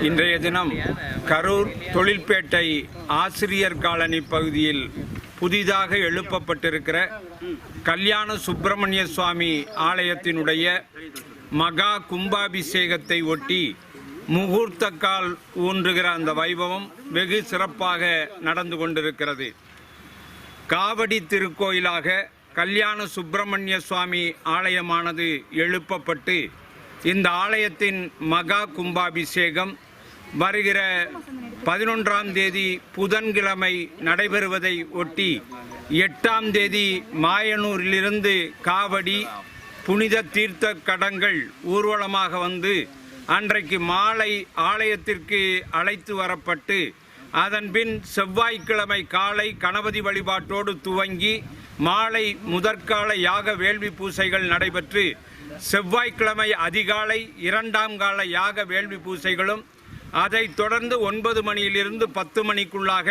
இன்றைய தினம் கரூர் தொழில்பேட்டை ஆசிரியர் காலனி பகுதியில் புதிதாக எழுப்பப்பட்டிருக்கிற கல்யாண சுப்பிரமணிய சுவாமி ஆலயத்தினுடைய மகா கும்பாபிஷேகத்தை ஒட்டி முகூர்த்த கால் ஊன்றுகிற அந்த வைபவம் வெகு சிறப்பாக நடந்து கொண்டிருக்கிறது. காவடி திருக்கோயிலாக கல்யாண சுப்பிரமணிய சுவாமி ஆலயமானது எழுப்பப்பட்டு இந்த ஆலயத்தின் மகா கும்பாபிஷேகம் வருகிற 11ஆம் தேதி புதன்கிழமை நடைபெறுவதை ஒட்டி 8ஆம் தேதி மாயனூரிலிருந்து காவடி புனித தீர்த்த கடங்கள் ஊர்வலமாக வந்து அன்றைக்கு மாலை ஆலயத்திற்கு அழைத்து வரப்பட்டு அதன்பின் செவ்வாய்க்கிழமை காலை கணபதி வழிபாட்டோடு துவங்கி மாலை முதற்கால யாக வேள்வி பூசைகள் நடைபெற்று செவ்வாய்க்கிழமை அதிகாலை 2ஆம் கால யாக வேள்வி பூசைகளும் அதைத் தொடர்ந்து 9 மணியிலிருந்து 10 மணிக்குள்ளாக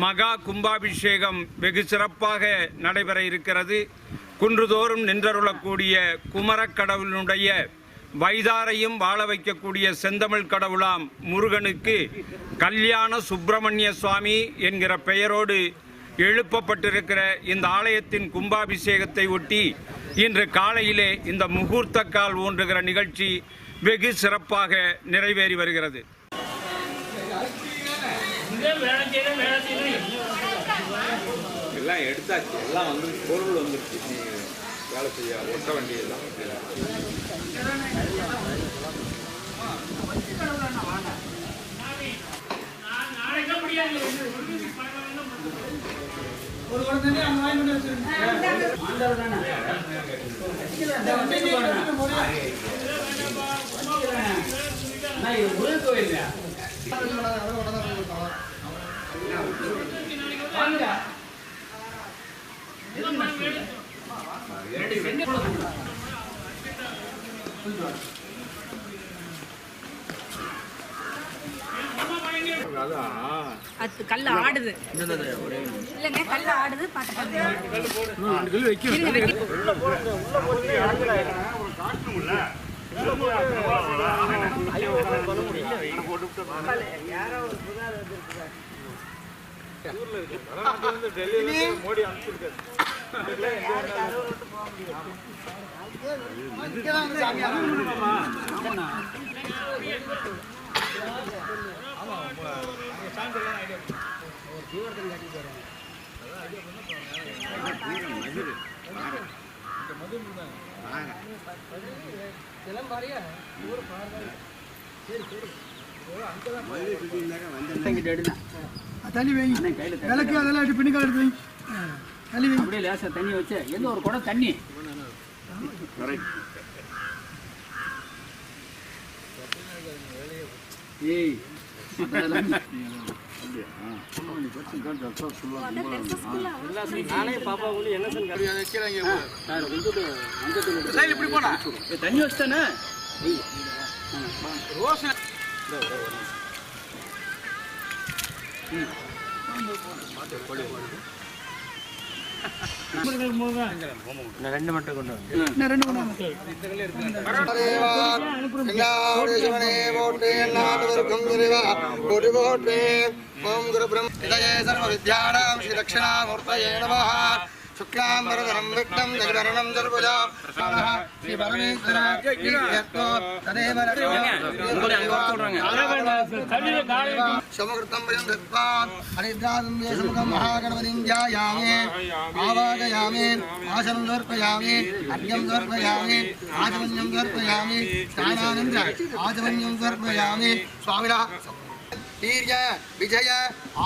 மகா கும்பாபிஷேகம் வெகு சிறப்பாக நடைபெற இருக்கிறது. குன்றுதோறும் நின்றருளக்கூடிய குமரக்கடவுளுடைய வைதாரையும் வாழ வைக்கக்கூடிய செந்தமிழ் கடவுளாம் முருகனுக்கு கல்யாண சுப்பிரமணிய சுவாமி என்கிற பெயரோடு எழுப்பப்பட்டிருக்கிற இந்த ஆலயத்தின் கும்பாபிஷேகத்தை ஒட்டி இன்று காலையிலே இந்த முகூர்த்த கால் ஊன்றுகிற நிகழ்ச்சி வெகு சிறப்பாக நிறைவேறி வருகிறது. எல்லாம் எடுத்தாச்சு, எல்லாம் வந்து பொருள் வந்துருச்சு, வேலை செய்ய ஒட்ட வேண்டியதுதான். ஒரு குழந்தை அந்த வாங்கி பண்ணி வச்சிருக்கேன். அது கல்ல ஆடுது இல்லங்க, கல்ல ஆடுது பாத்துக்கோங்க. மோடி அனுப்பிச்சிருக்காரு. தண்ணி வைங்க, விளக்கு அதெல்லாம் எடுத்து பின்னிக்கால் எடுத்து வைங்க. தண்ணி வைங்க, அப்படியே லேசா தண்ணி வச்சு எந்த ஒரு குடம் தண்ணி. ஏய் தண்ணி வச்சுதானே ரெண்டு மட்டும் கொண்டு शुक्लांबरधरं विष्णुं जगदरणं जलभुजां नमः श्री परमेश्वर तदेव समकृतं वयं दत्त्वा हरिद्रादं येषुमुखं महागणपतिं ध्यायामि आवाहयामि आसनं समर्पयामि अर्घ्यं समर्पयामि आचमन्यं समर्पयामि स्नानानन्तरम् आचमन्यं समर्पयामि स्वामिनः वीर्य विजय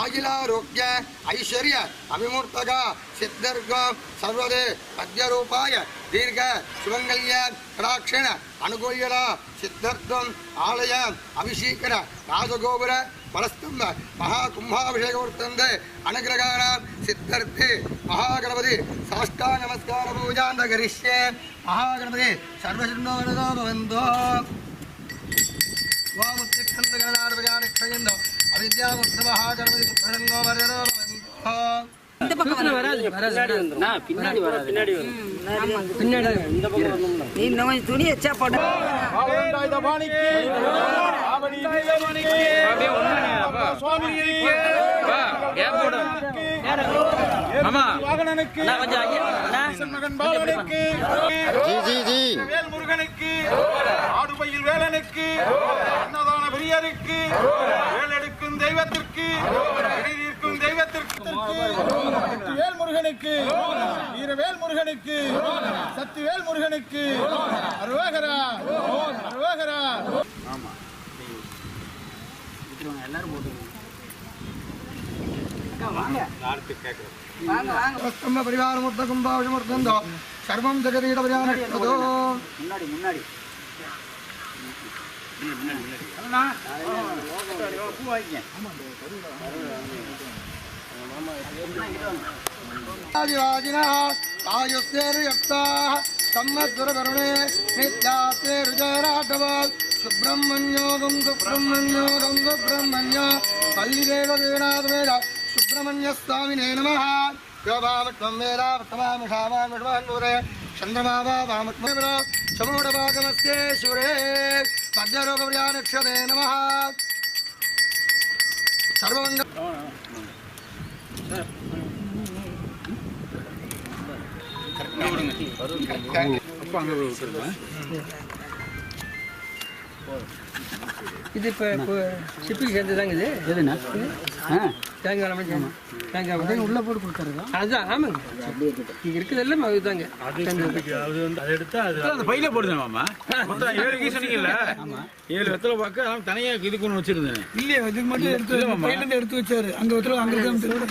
आयुलारोग्य ऐश्वर्य अभिमूर्तक सिद्धर्ग सर्वदे पद्यरूपाय दीर्घ सुमंगल्य कटाक्षेण अनुकूल्यन सिद्धर्थम आलय अभिषेकन राजगोपुर फलस्तंभ महाकुंभाभिषेक वर्तन्ते अनुग्रहाण सिद्धर्थे महागणपति साष्टांग नमस्कार पूजां करिष्ये महागणपति सर्वसिद्धो भवन्तु இந்த பக்கம் வராது, பின்னாடி வராது, பின்னாடி வரும். நீ இன்னும் துணி வச்சா போட அப்படியே ஒண்ணு அப்பா வா கேப் போடு ஆமா வாகனனுக்கு மகன் பாலனுக்கு வேல் முருகனுக்கு ஆடுபயில் வேலனுக்கு அன்னதான பிரியருக்கு வேலெடுக்கும் தெய்வத்திற்கு இருக்கும் தெய்வத்திற்கு வேல் முருகனுக்கு வீரவேல் முருகனுக்கு சக்திவேல் முருகனுக்கு அருவாகரா அருவாகரா. எல்லாரும் போட்டு स्तंभ परिवार मूर्त कुंभावमूर्तंदो सर्वं जगदीश परिवारतो முன்னாடி முன்னாடி आदिवाजिनः आयुस्तेर्युक्ताः सम्मद्गुरुकरुणे नित्यास्तेरुजयराघवः सुब्रह्मण्योगं सुब्रह्मण्योगं सुब्रह्मण्य पल्लिदेवदेवनाथवेद सुब्रह्मण्यस्वामिने नमः योगामत्वं वेद वर्तमामषामान्विषमान्मुरे चन्द्रमावामत्मेव समूढभागमस्ये सूरे मध्यरूपप्रियानक्षते नमः सर्वमङ्गल இது இப்போ ஷிப்பிங் சேர்ந்துதாங்க இது எதுண்ணா தேங்காய் தேங்காய் உள்ளே போட்டு கொடுக்குறதா அதுதான் ஆமாங்க இங்கே இருக்குதெல்லாம் அதுதாங்க அந்த பையில போடுதாமாமா மொத்தம் 7 கீ சொன்னீங்கல்ல 7 வெத்தலை பாக்க தனியா இதுக்கு ஒன்று வச்சிருந்தேன் இல்லையே இதுக்கு மட்டும் எடுத்து பையிலேருந்து எடுத்து வச்சாரு அங்கே ஒருத்தர் அங்கே மிருகம்